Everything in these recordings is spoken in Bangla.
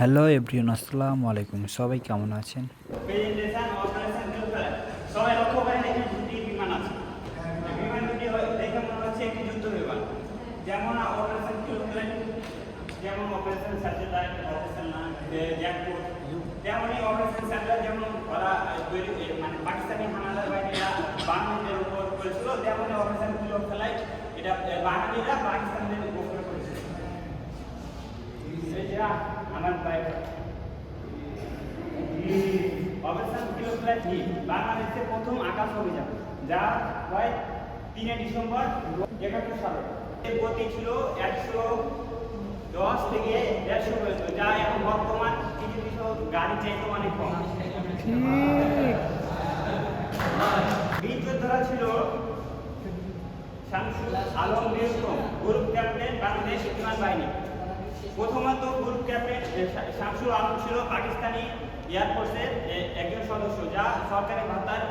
হ্যালো এভরিওয়ান, আসসালামু আলাইকুম। সবাই কেমন আছেন? প্রেজেন্টেশন অপারেশন ফেল সবাই লক্ষ্য করেন এখানে দুটি বিমান আছে। বিমান দুটি দেখে মনে হচ্ছে একটি যুদ্ধ বিমান, যেমন অপারেশন ফেল, যেমন অপারেশন স্যাটেলাইট, অপারেশন জ্যাকপোর্ট, তেমনই অপারেশন স্যাটেলাইট যেমন ওরা তৈরি মানে পাকিস্তানি হানাদার বাহিনীরা বাঙালিদের উপর করেছিল, তেমনই অপারেশন ফ্লাইট এটা বাঙালিরা পাকিস্তানিদের উপর করেছিল। এটা আমার অপারেশন ফ্লাইট বাংলাদেশের প্রথম আকাশ অভিযান, যা হয় 3 ডিসেম্বর 71 সালে। এর গতি ছিল 110 থেকে 150 পর্যন্ত, যা এখন বর্তমান কিছু কিছু গাড়ি চাইতে অনেক কম। বীর যোদ্ধারা ছিল শামসুল আলম বীরত্তম, গ্রুপ ক্যাপ্টেন, বাংলাদেশ বিমান বাহিনী। প্রথমত গ্রুপ ক্যাপ্টেন শামসুল আলম ছিল পাকিস্তানি এয়ারফোর্সের একজন সদস্য, যা সরকারি ভাতার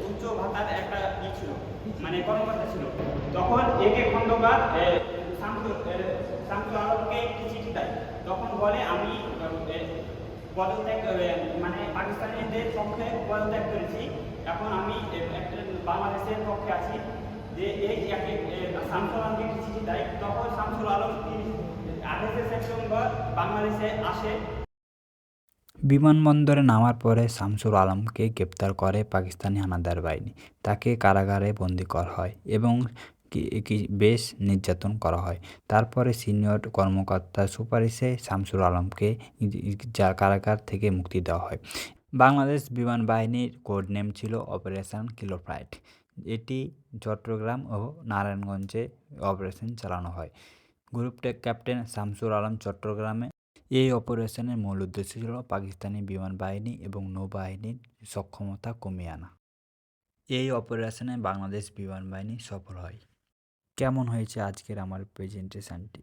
উচ্চ ভাতার একটা ছিল, মানে কর্মকর্তা ছিল। তখন একে খন্দকার শামসুল আলমকে একটি চিঠি দেয়, তখন বলে আমি পদত্যাগ মানে পাকিস্তানিদের পক্ষে পদত্যাগ করেছি, এখন আমি বাংলাদেশের পক্ষে আছি। যে এই শামসুল আলমকে একটি চিঠি দেয়, তখন শামসুল আলম 28 সেপ্টেম্বর বাংলাদেশে আসে। বিমানবন্দরে নামার পরে শামসুল আলমকে গ্রেপ্তার করে পাকিস্তানি হানাদার বাহিনী। তাকে কারাগারে বন্দী করা হয় এবং বেশ নির্যাতন করা হয়। তারপরে সিনিয়র কর্মকর্তার সুপারিশে শামসুল আলমকে কারাগার থেকে মুক্তি দেওয়া হয়। বাংলাদেশ বিমান বাহিনীর কোড নেম ছিল অপারেশন কিলোফ্লাইট। এটি চট্টগ্রাম ও নারায়ণগঞ্জে অপারেশন চালানো হয়। গ্রুপ ক্যাপ্টেন শামসুল আলম চট্টগ্রামে। এই অপারেশনের মূল উদ্দেশ্য ছিল পাকিস্তানি বিমান বাহিনী এবং নৌবাহিনীর সক্ষমতা কমিয়ে আনা। এই অপারেশনে বাংলাদেশ বিমান বাহিনী সফল হয়। কেমন হয়েছে আজকের আমার প্রেজেন্টেশনটি?